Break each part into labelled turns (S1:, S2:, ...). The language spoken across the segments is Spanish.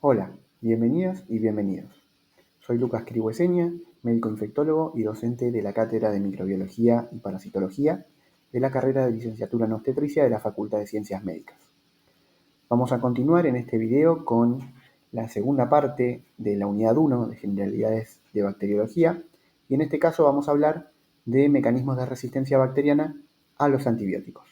S1: Hola, bienvenidas y bienvenidos. Soy Lucas Crihueseña, médico infectólogo y docente de la Cátedra de Microbiología y Parasitología de la carrera de Licenciatura en Obstetricia de la Facultad de Ciencias Médicas. Vamos a continuar en este video con la segunda parte de la unidad 1 de Generalidades de Bacteriología y en este caso vamos a hablar de mecanismos de resistencia bacteriana a los antibióticos.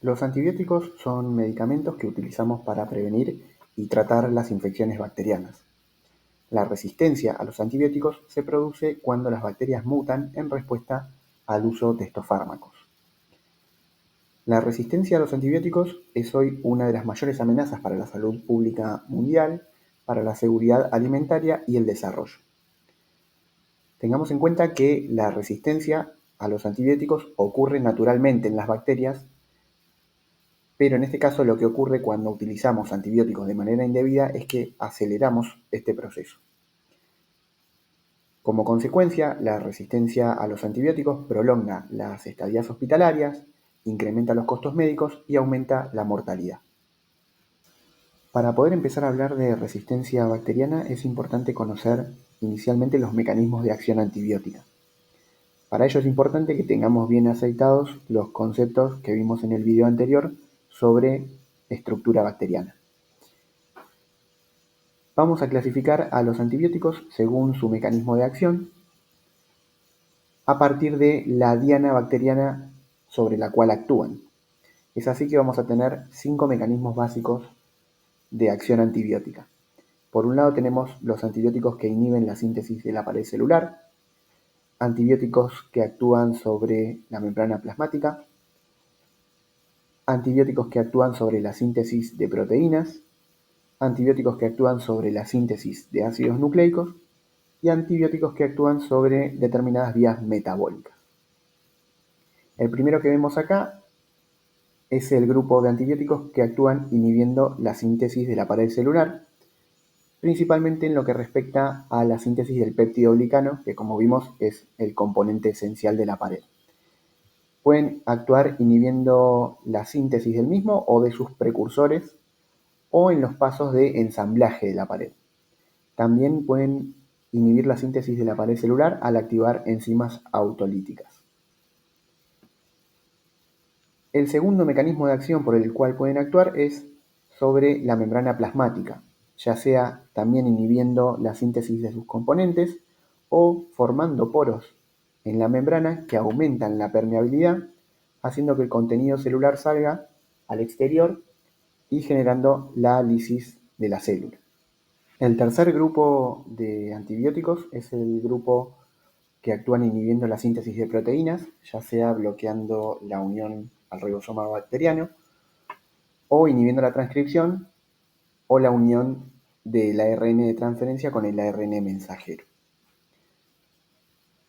S1: Los antibióticos son medicamentos que utilizamos para prevenir y tratar las infecciones bacterianas. La resistencia a los antibióticos se produce cuando las bacterias mutan en respuesta al uso de estos fármacos. La resistencia a los antibióticos es hoy una de las mayores amenazas para la salud pública mundial, para la seguridad alimentaria y el desarrollo. Tengamos en cuenta que la resistencia a los antibióticos ocurre naturalmente en las bacterias, pero en este caso lo que ocurre cuando utilizamos antibióticos de manera indebida es que aceleramos este proceso. Como consecuencia, la resistencia a los antibióticos prolonga las estadías hospitalarias, incrementa los costos médicos y aumenta la mortalidad. Para poder empezar a hablar de resistencia bacteriana es importante conocer inicialmente los mecanismos de acción antibiótica. Para ello es importante que tengamos bien aceitados los conceptos que vimos en el video anterior sobre estructura bacteriana. Vamos a clasificar a los antibióticos según su mecanismo de acción a partir de la diana bacteriana sobre la cual actúan. Es así que vamos a tener 5 mecanismos básicos de acción antibiótica. Por un lado tenemos los antibióticos que inhiben la síntesis de la pared celular, antibióticos que actúan sobre la membrana plasmática, antibióticos que actúan sobre la síntesis de proteínas, antibióticos que actúan sobre la síntesis de ácidos nucleicos y antibióticos que actúan sobre determinadas vías metabólicas. El primero que vemos acá es el grupo de antibióticos que actúan inhibiendo la síntesis de la pared celular, principalmente en lo que respecta a la síntesis del péptido glicano, que como vimos es el componente esencial de la pared. Pueden actuar inhibiendo la síntesis del mismo o de sus precursores o en los pasos de ensamblaje de la pared. También pueden inhibir la síntesis de la pared celular al activar enzimas autolíticas. El segundo mecanismo de acción por el cual pueden actuar es sobre la membrana plasmática, ya sea también inhibiendo la síntesis de sus componentes o formando poros en la membrana que aumentan la permeabilidad, haciendo que el contenido celular salga al exterior y generando la lisis de la célula. El tercer grupo de antibióticos es el grupo que actúan inhibiendo la síntesis de proteínas, ya sea bloqueando la unión al ribosoma bacteriano o inhibiendo la transcripción o la unión del ARN de transferencia con el ARN mensajero.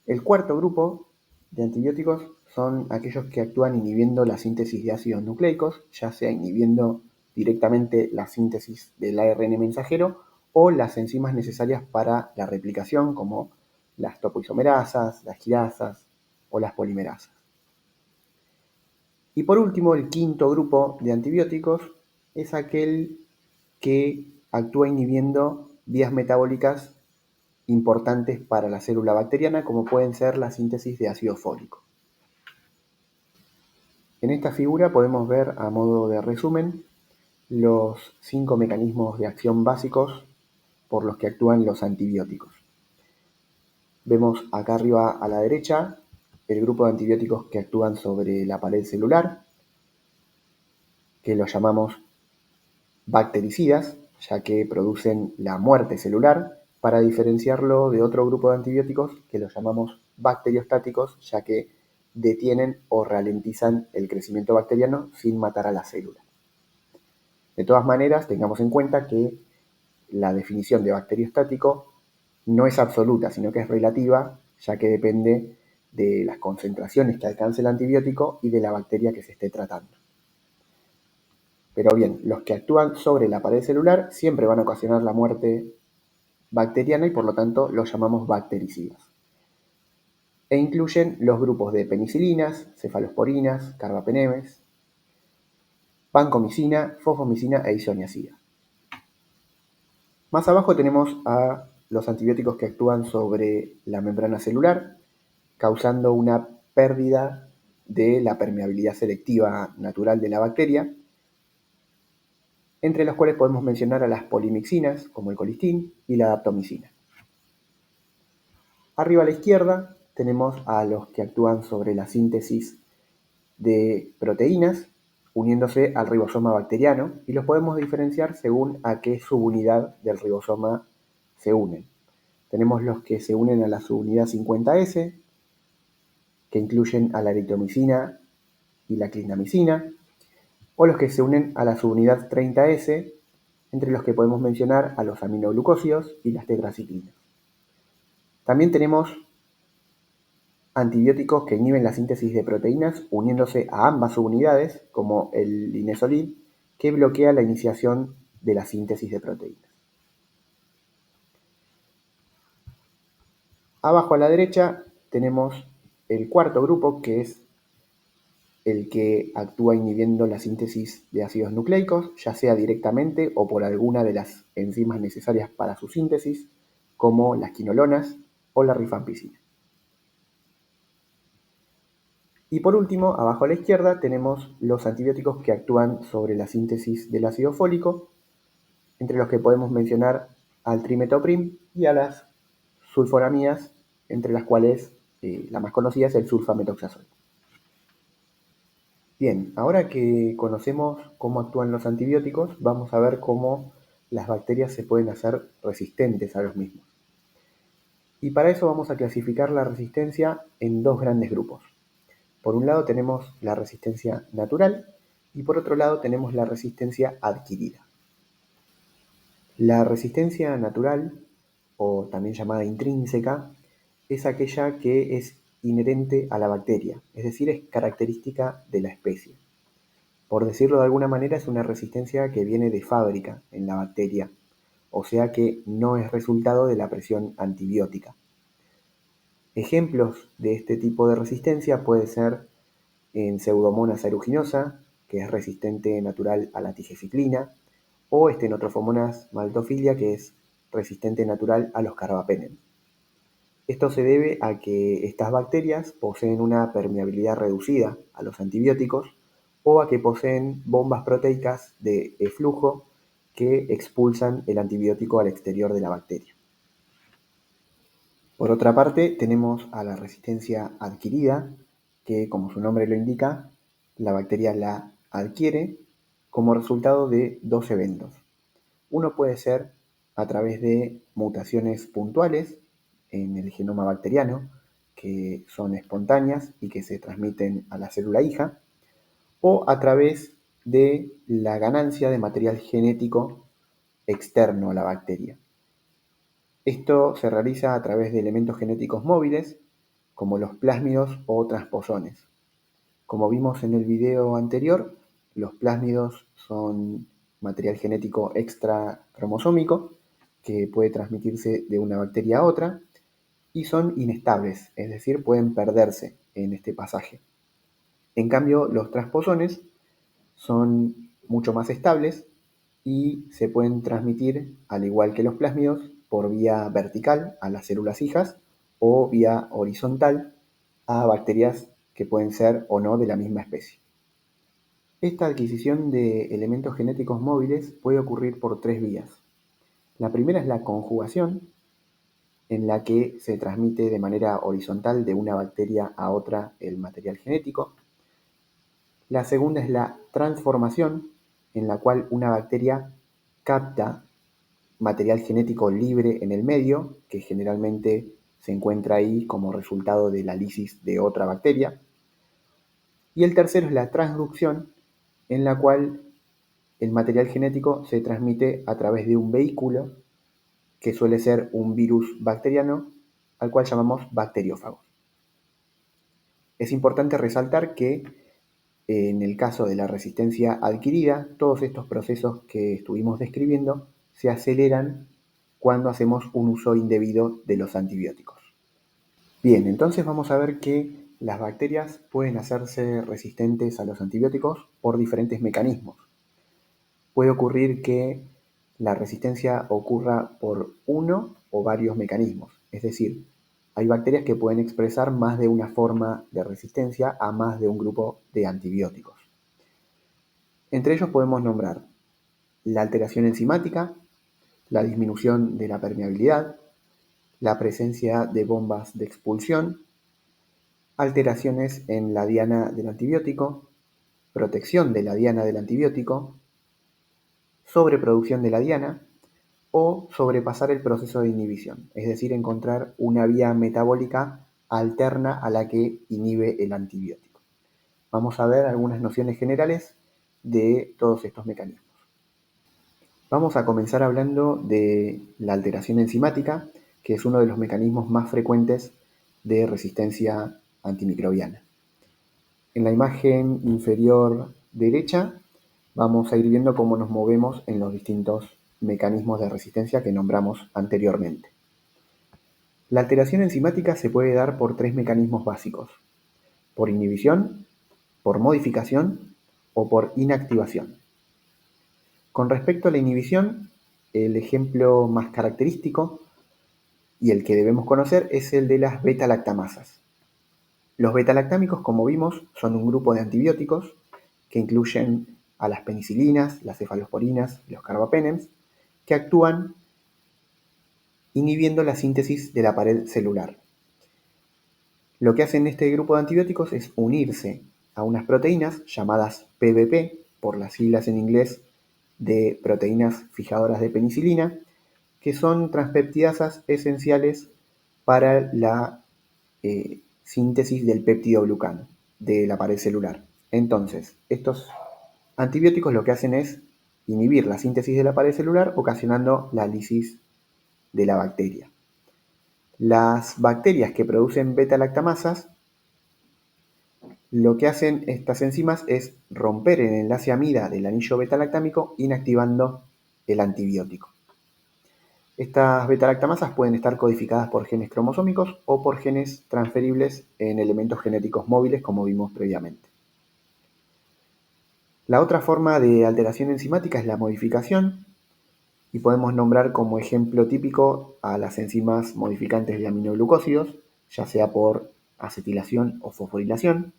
S1: El cuarto grupo de antibióticos son aquellos que actúan inhibiendo la síntesis de ácidos nucleicos, ya sea inhibiendo directamente la síntesis del ARN mensajero o las enzimas necesarias para la replicación, como las topoisomerasas, las quirasas o las polimerasas. Y por último, el quinto grupo de antibióticos es aquel que actúa inhibiendo vías metabólicas importantes para la célula bacteriana, como pueden ser la síntesis de ácido fólico. En esta figura podemos ver, a modo de resumen, los 5 mecanismos de acción básicos por los que actúan los antibióticos. Vemos acá arriba a la derecha el grupo de antibióticos que actúan sobre la pared celular, que los llamamos bactericidas, ya que producen la muerte celular, para diferenciarlo de otro grupo de antibióticos que los llamamos bacteriostáticos, ya que detienen o ralentizan el crecimiento bacteriano sin matar a la célula. De todas maneras, tengamos en cuenta que la definición de bacteriostático no es absoluta, sino que es relativa, ya que depende de las concentraciones que alcance el antibiótico y de la bacteria que se esté tratando. Pero bien, los que actúan sobre la pared celular siempre van a ocasionar la muerte bacteriana y por lo tanto los llamamos bactericidas. E incluyen los grupos de penicilinas, cefalosporinas, carbapenemes, vancomicina, fosfomicina e isoniazida. Más abajo tenemos a los antibióticos que actúan sobre la membrana celular, causando una pérdida de la permeabilidad selectiva natural de la bacteria, entre los cuales podemos mencionar a las polimixinas, como el colistin, y la daptomicina. Arriba a la izquierda tenemos a los que actúan sobre la síntesis de proteínas, uniéndose al ribosoma bacteriano, y los podemos diferenciar según a qué subunidad del ribosoma se unen. Tenemos los que se unen a la subunidad 50S, que incluyen a la eritromicina y la clindamicina, o los que se unen a la subunidad 30S, entre los que podemos mencionar a los aminoglucósidos y las tetraciclinas. También tenemos antibióticos que inhiben la síntesis de proteínas uniéndose a ambas subunidades, como el linezolid, que bloquea la iniciación de la síntesis de proteínas. Abajo a la derecha tenemos el cuarto grupo, que es el que actúa inhibiendo la síntesis de ácidos nucleicos, ya sea directamente o por alguna de las enzimas necesarias para su síntesis, como las quinolonas o la rifampicina. Y por último, abajo a la izquierda tenemos los antibióticos que actúan sobre la síntesis del ácido fólico, entre los que podemos mencionar al trimetoprim y a las sulfonamidas, entre las cuales la más conocida es el sulfametoxazol. Bien, ahora que conocemos cómo actúan los antibióticos, vamos a ver cómo las bacterias se pueden hacer resistentes a los mismos. Y para eso vamos a clasificar la resistencia en dos grandes grupos. Por un lado tenemos la resistencia natural y por otro lado tenemos la resistencia adquirida. La resistencia natural, o también llamada intrínseca, es aquella que es inherente a la bacteria, es decir, es característica de la especie. Por decirlo de alguna manera, es una resistencia que viene de fábrica en la bacteria, o sea que no es resultado de la presión antibiótica. Ejemplos de este tipo de resistencia puede ser en Pseudomonas aeruginosa, que es resistente natural a la tigeficlina, o Stenotrofomonas maltophilia, que es resistente natural a los carbapenem. Esto se debe a que estas bacterias poseen una permeabilidad reducida a los antibióticos o a que poseen bombas proteicas de eflujo que expulsan el antibiótico al exterior de la bacteria. Por otra parte, tenemos a la resistencia adquirida, que como su nombre lo indica, la bacteria la adquiere como resultado de dos eventos. Uno puede ser a través de mutaciones puntuales en el genoma bacteriano, que son espontáneas y que se transmiten a la célula hija, o a través de la ganancia de material genético externo a la bacteria. Esto se realiza a través de elementos genéticos móviles, como los plásmidos o transposones. Como vimos en el video anterior, los plásmidos son material genético extracromosómico que puede transmitirse de una bacteria a otra y son inestables, es decir, pueden perderse en este pasaje. En cambio, los transposones son mucho más estables y se pueden transmitir, al igual que los plásmidos, por vía vertical a las células hijas o vía horizontal a bacterias que pueden ser o no de la misma especie. Esta adquisición de elementos genéticos móviles puede ocurrir por tres vías. La primera es la conjugación, en la que se transmite de manera horizontal de una bacteria a otra el material genético. La segunda es la transformación, en la cual una bacteria capta material genético libre en el medio, que generalmente se encuentra ahí como resultado de la lisis de otra bacteria. Y el tercero es la transducción, en la cual el material genético se transmite a través de un vehículo que suele ser un virus bacteriano, al cual llamamos bacteriófago. Es importante resaltar que en el caso de la resistencia adquirida, todos estos procesos que estuvimos describiendo se aceleran cuando hacemos un uso indebido de los antibióticos. Bien, entonces vamos a ver que las bacterias pueden hacerse resistentes a los antibióticos por diferentes mecanismos. Puede ocurrir que la resistencia ocurra por uno o varios mecanismos. Es decir, hay bacterias que pueden expresar más de una forma de resistencia a más de un grupo de antibióticos. Entre ellos podemos nombrar la alteración enzimática, la disminución de la permeabilidad, la presencia de bombas de expulsión, alteraciones en la diana del antibiótico, protección de la diana del antibiótico, sobreproducción de la diana o sobrepasar el proceso de inhibición, es decir, encontrar una vía metabólica alterna a la que inhibe el antibiótico. Vamos a ver algunas nociones generales de todos estos mecanismos. Vamos a comenzar hablando de la alteración enzimática, que es uno de los mecanismos más frecuentes de resistencia antimicrobiana. En la imagen inferior derecha vamos a ir viendo cómo nos movemos en los distintos mecanismos de resistencia que nombramos anteriormente. La alteración enzimática se puede dar por tres mecanismos básicos: por inhibición, por modificación o por inactivación. Con respecto a la inhibición, el ejemplo más característico y el que debemos conocer es el de las beta-lactamasas. Los beta-lactámicos, como vimos, son un grupo de antibióticos que incluyen a las penicilinas, las cefalosporinas y los carbapenems, que actúan inhibiendo la síntesis de la pared celular. Lo que hacen este grupo de antibióticos es unirse a unas proteínas llamadas PBP, por las siglas en inglés de proteínas fijadoras de penicilina, que son transpeptidasas esenciales para la síntesis del péptido glucano de la pared celular. Entonces, estos antibióticos lo que hacen es inhibir la síntesis de la pared celular, ocasionando la lisis de la bacteria. Las bacterias que producen beta-lactamasas, lo que hacen estas enzimas es romper el enlace amida del anillo beta-lactámico, inactivando el antibiótico. Estas beta-lactamasas pueden estar codificadas por genes cromosómicos o por genes transferibles en elementos genéticos móviles, como vimos previamente. La otra forma de alteración enzimática es la modificación, y podemos nombrar como ejemplo típico a las enzimas modificantes de aminoglucósidos, ya sea por acetilación o fosforilación.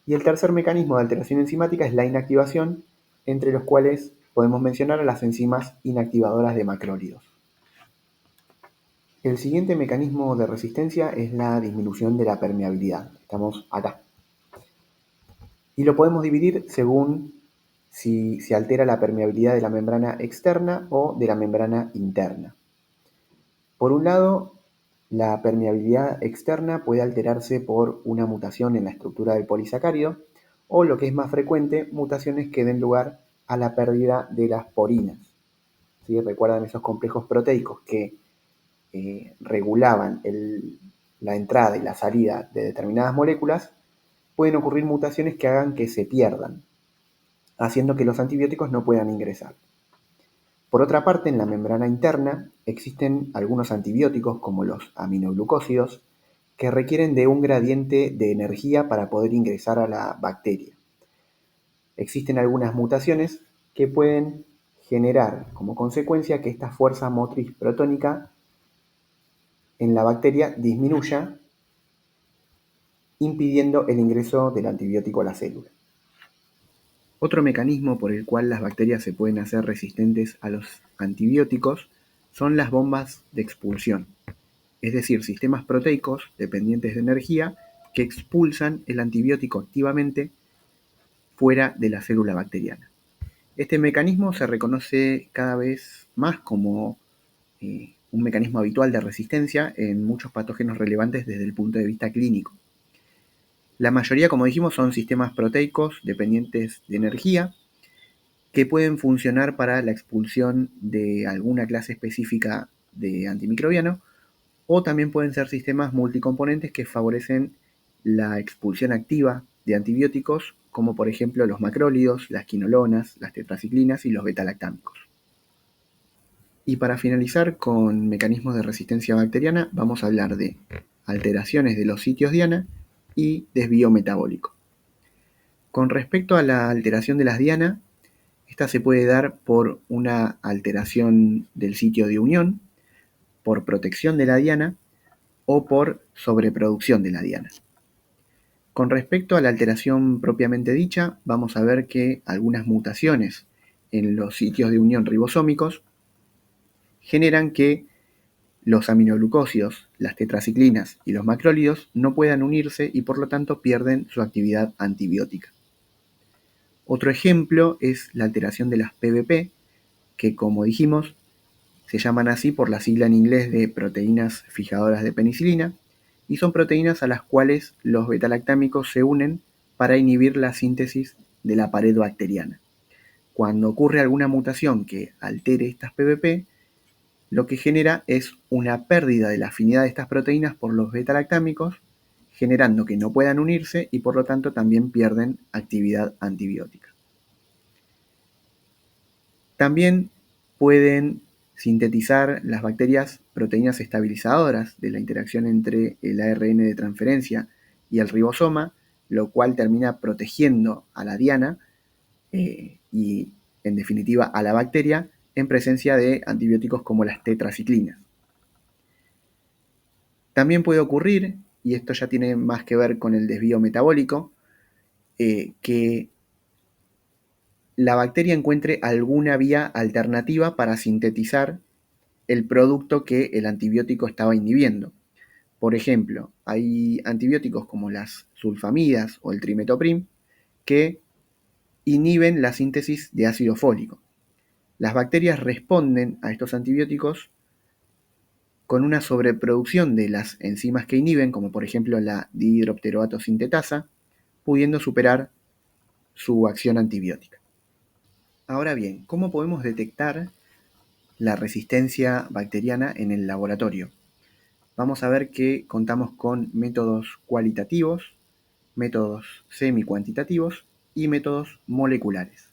S1: Y el tercer mecanismo de alteración enzimática es la inactivación, entre los cuales podemos mencionar a las enzimas inactivadoras de macrólidos. El siguiente mecanismo de resistencia es la disminución de la permeabilidad. Estamos acá. Y lo podemos dividir según si se altera la permeabilidad de la membrana externa o de la membrana interna. Por un lado, la permeabilidad externa puede alterarse por una mutación en la estructura del polisacárido o, lo que es más frecuente, mutaciones que den lugar a la pérdida de las porinas. ¿Sí? ¿Recuerdan esos complejos proteicos que regulaban la entrada y la salida de determinadas moléculas? Pueden ocurrir mutaciones que hagan que se pierdan, haciendo que los antibióticos no puedan ingresar. Por otra parte, en la membrana interna existen algunos antibióticos, como los aminoglucósidos, que requieren de un gradiente de energía para poder ingresar a la bacteria. Existen algunas mutaciones que pueden generar como consecuencia que esta fuerza motriz protónica en la bacteria disminuya, impidiendo el ingreso del antibiótico a la célula. Otro mecanismo por el cual las bacterias se pueden hacer resistentes a los antibióticos son las bombas de expulsión, es decir, sistemas proteicos dependientes de energía que expulsan el antibiótico activamente fuera de la célula bacteriana. Este mecanismo se reconoce cada vez más como un mecanismo habitual de resistencia en muchos patógenos relevantes desde el punto de vista clínico. La mayoría, como dijimos, son sistemas proteicos dependientes de energía que pueden funcionar para la expulsión de alguna clase específica de antimicrobiano, o también pueden ser sistemas multicomponentes que favorecen la expulsión activa de antibióticos, como por ejemplo los macrólidos, las quinolonas, las tetraciclinas y los beta-lactámicos. Y para finalizar con mecanismos de resistencia bacteriana, vamos a hablar de alteraciones de los sitios diana y desvío metabólico. Con respecto a la alteración de las diana, Esta se puede dar por una alteración del sitio de unión, por protección de la diana o por sobreproducción de la diana. Con respecto a la alteración propiamente dicha, vamos a ver que algunas mutaciones en los sitios de unión ribosómicos generan que los aminoglucósidos, las tetraciclinas y los macrólidos no puedan unirse y por lo tanto pierden su actividad antibiótica. Otro ejemplo es la alteración de las PBP, que como dijimos, se llaman así por la sigla en inglés de proteínas fijadoras de penicilina, y son proteínas a las cuales los betalactámicos se unen para inhibir la síntesis de la pared bacteriana. Cuando ocurre alguna mutación que altere estas PBP, lo que genera es una pérdida de la afinidad de estas proteínas por los betalactámicos, generando que no puedan unirse y por lo tanto también pierden actividad antibiótica. También pueden sintetizar las bacterias proteínas estabilizadoras de la interacción entre el ARN de transferencia y el ribosoma, lo cual termina protegiendo a la diana y, en definitiva, a la bacteria en presencia de antibióticos como las tetraciclinas. También puede ocurrir, y esto ya tiene más que ver con el desvío metabólico, que la bacteria encuentre alguna vía alternativa para sintetizar el producto que el antibiótico estaba inhibiendo. Por ejemplo, hay antibióticos como las sulfamidas o el trimetoprim que inhiben la síntesis de ácido fólico. Las bacterias responden a estos antibióticos con una sobreproducción de las enzimas que inhiben, como por ejemplo la dihidropteroato sintetasa, pudiendo superar su acción antibiótica. Ahora bien, ¿cómo podemos detectar la resistencia bacteriana en el laboratorio? Vamos a ver que contamos con métodos cualitativos, métodos semi-cuantitativos y métodos moleculares.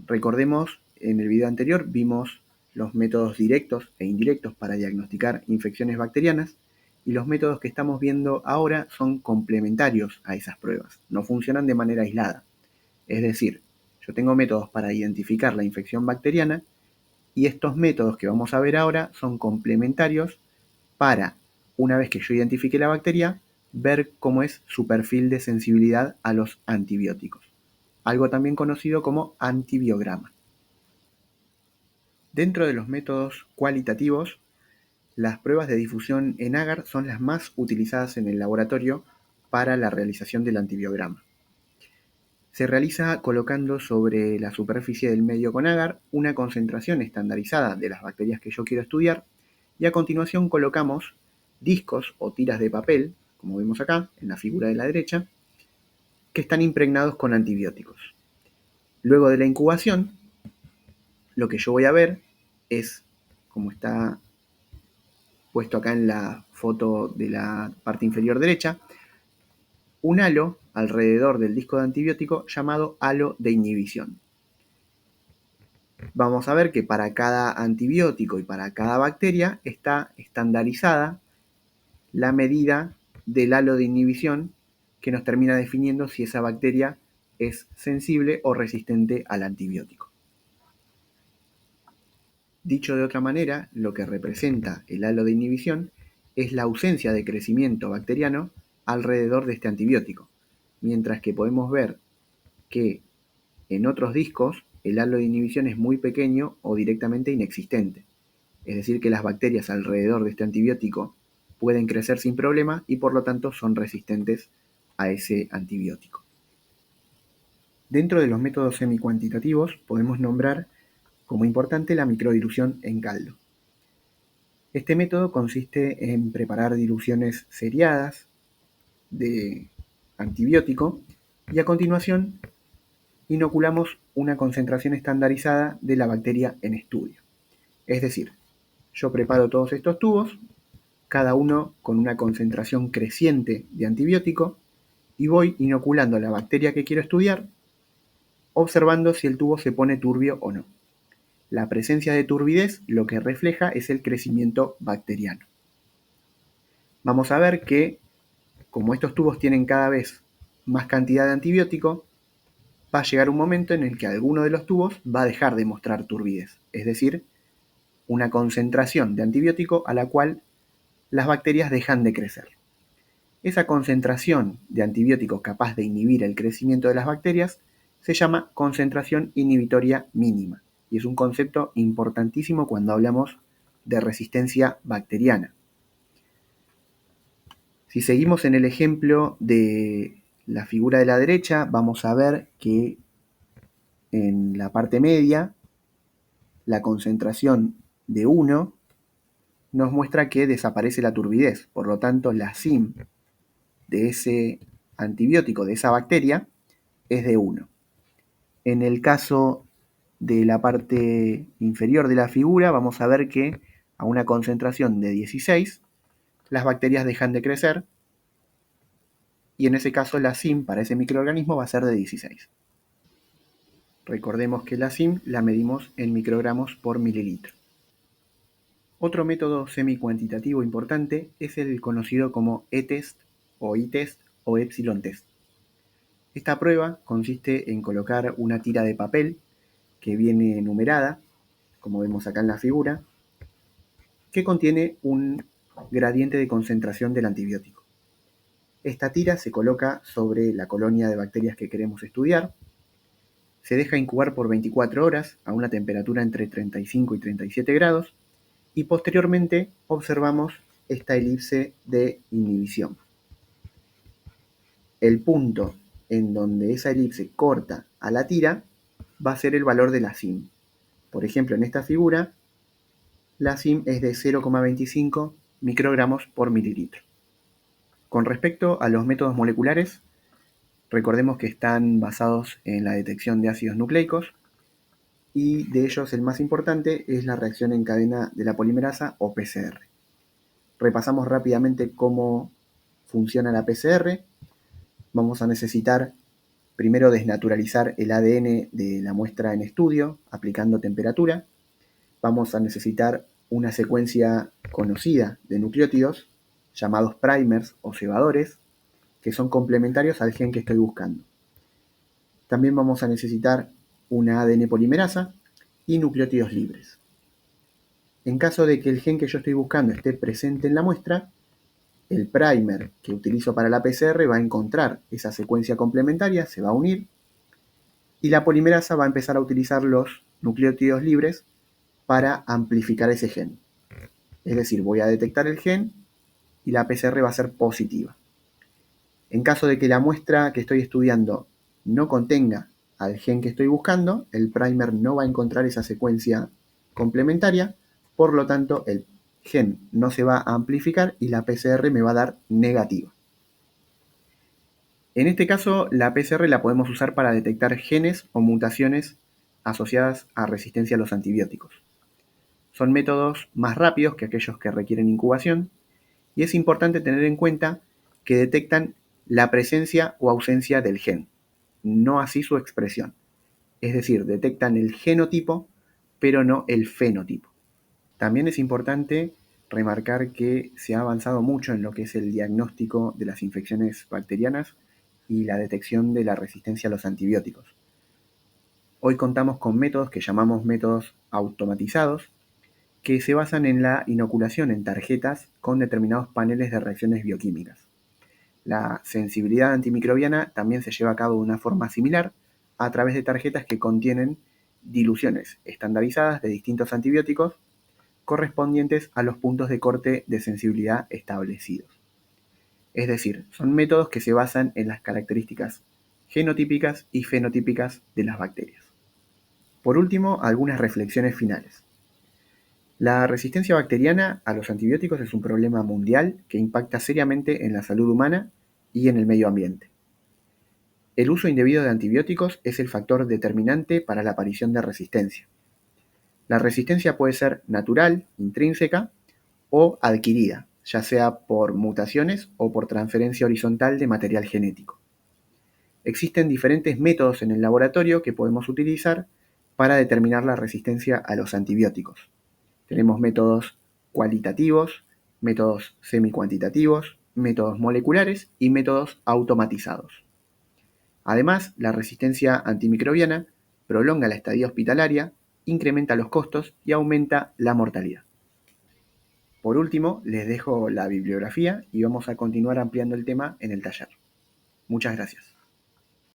S1: Recordemos, en el video anterior vimos los métodos directos e indirectos para diagnosticar infecciones bacterianas, y los métodos que estamos viendo ahora son complementarios a esas pruebas, no funcionan de manera aislada. Es decir, yo tengo métodos para identificar la infección bacteriana y estos métodos que vamos a ver ahora son complementarios para, una vez que yo identifique la bacteria, ver cómo es su perfil de sensibilidad a los antibióticos, algo también conocido como antibiograma. Dentro de los métodos cualitativos, las pruebas de difusión en agar son las más utilizadas en el laboratorio para la realización del antibiograma. Se realiza colocando sobre la superficie del medio con agar una concentración estandarizada de las bacterias que yo quiero estudiar, y a continuación colocamos discos o tiras de papel, como vemos acá en la figura de la derecha, que están impregnados con antibióticos. Luego de la incubación, lo que yo voy a ver es, como está puesto acá en la foto de la parte inferior derecha, un halo alrededor del disco de antibiótico llamado halo de inhibición. Vamos a ver que para cada antibiótico y para cada bacteria está estandarizada la medida del halo de inhibición que nos termina definiendo si esa bacteria es sensible o resistente al antibiótico. Dicho de otra manera, lo que representa el halo de inhibición es la ausencia de crecimiento bacteriano alrededor de este antibiótico, mientras que podemos ver que en otros discos el halo de inhibición es muy pequeño o directamente inexistente. Es decir, que las bacterias alrededor de este antibiótico pueden crecer sin problema y por lo tanto son resistentes a ese antibiótico. Dentro de los métodos semicuantitativos podemos nombrar como importante la microdilución en caldo. Este método consiste en preparar diluciones seriadas de antibiótico y a continuación inoculamos una concentración estandarizada de la bacteria en estudio. Es decir, yo preparo todos estos tubos, cada uno con una concentración creciente de antibiótico, y voy inoculando la bacteria que quiero estudiar, observando si el tubo se pone turbio o no. La presencia de turbidez lo que refleja es el crecimiento bacteriano. Vamos a ver que, como estos tubos tienen cada vez más cantidad de antibiótico, va a llegar un momento en el que alguno de los tubos va a dejar de mostrar turbidez, es decir, una concentración de antibiótico a la cual las bacterias dejan de crecer. Esa concentración de antibiótico capaz de inhibir el crecimiento de las bacterias se llama concentración inhibitoria mínima y es un concepto importantísimo cuando hablamos de resistencia bacteriana. Si seguimos en el ejemplo de la figura de la derecha, vamos a ver que en la parte media la concentración de 1 nos muestra que desaparece la turbidez, por lo tanto la SIM de ese antibiótico, de esa bacteria, es de 1. En el caso de la parte inferior de la figura, vamos a ver que a una concentración de 16, las bacterias dejan de crecer y en ese caso la SIM para ese microorganismo va a ser de 16. Recordemos que la SIM la medimos en microgramos por mililitro. Otro método semi-cuantitativo importante es el conocido como e-test o i-test o epsilon test. Esta prueba consiste en colocar una tira de papel que viene numerada, como vemos acá en la figura, que contiene un gradiente de concentración del antibiótico. Esta tira se coloca sobre la colonia de bacterias que queremos estudiar, se deja incubar por 24 horas a una temperatura entre 35 y 37 grados y posteriormente observamos esta elipse de inhibición. El punto en donde esa elipse corta a la tira va a ser el valor de la SIM. Por ejemplo, en esta figura, la SIM es de 0,25 microgramos por mililitro. Con respecto a los métodos moleculares, recordemos que están basados en la detección de ácidos nucleicos y de ellos el más importante es la reacción en cadena de la polimerasa o PCR. Repasamos rápidamente cómo funciona la PCR. Vamos a necesitar primero desnaturalizar el ADN de la muestra en estudio aplicando temperatura. Vamos a necesitar una secuencia conocida de nucleótidos llamados primers o cebadores que son complementarios al gen que estoy buscando. También vamos a necesitar una ADN polimerasa y nucleótidos libres. En caso de que el gen que yo estoy buscando esté presente en la muestra, el primer que utilizo para la PCR va a encontrar esa secuencia complementaria, se va a unir, y la polimerasa va a empezar a utilizar los nucleótidos libres para amplificar ese gen. Es decir, voy a detectar el gen y la PCR va a ser positiva. En caso de que la muestra que estoy estudiando no contenga al gen que estoy buscando, el primer no va a encontrar esa secuencia complementaria, por lo tanto el gen no se va a amplificar y la PCR me va a dar negativa. En este caso, la PCR la podemos usar para detectar genes o mutaciones asociadas a resistencia a los antibióticos. Son métodos más rápidos que aquellos que requieren incubación y es importante tener en cuenta que detectan la presencia o ausencia del gen, no así su expresión. Es decir, detectan el genotipo, pero no el fenotipo. También es importante remarcar que se ha avanzado mucho en lo que es el diagnóstico de las infecciones bacterianas y la detección de la resistencia a los antibióticos. Hoy contamos con métodos que llamamos métodos automatizados, que se basan en la inoculación en tarjetas con determinados paneles de reacciones bioquímicas. La sensibilidad antimicrobiana también se lleva a cabo de una forma similar a través de tarjetas que contienen diluciones estandarizadas de distintos antibióticos correspondientes a los puntos de corte de sensibilidad establecidos. Es decir, son métodos que se basan en las características genotípicas y fenotípicas de las bacterias. Por último, algunas reflexiones finales. La resistencia bacteriana a los antibióticos es un problema mundial que impacta seriamente en la salud humana y en el medio ambiente. El uso indebido de antibióticos es el factor determinante para la aparición de resistencia. La resistencia puede ser natural, intrínseca, o adquirida, ya sea por mutaciones o por transferencia horizontal de material genético. Existen diferentes métodos en el laboratorio que podemos utilizar para determinar la resistencia a los antibióticos. Tenemos métodos cualitativos, métodos semi-cuantitativos, métodos moleculares y métodos automatizados. Además, la resistencia antimicrobiana prolonga la estadía hospitalaria, incrementa los costos y aumenta la mortalidad. Por último, les dejo la bibliografía y vamos a continuar ampliando el tema en el taller. Muchas gracias.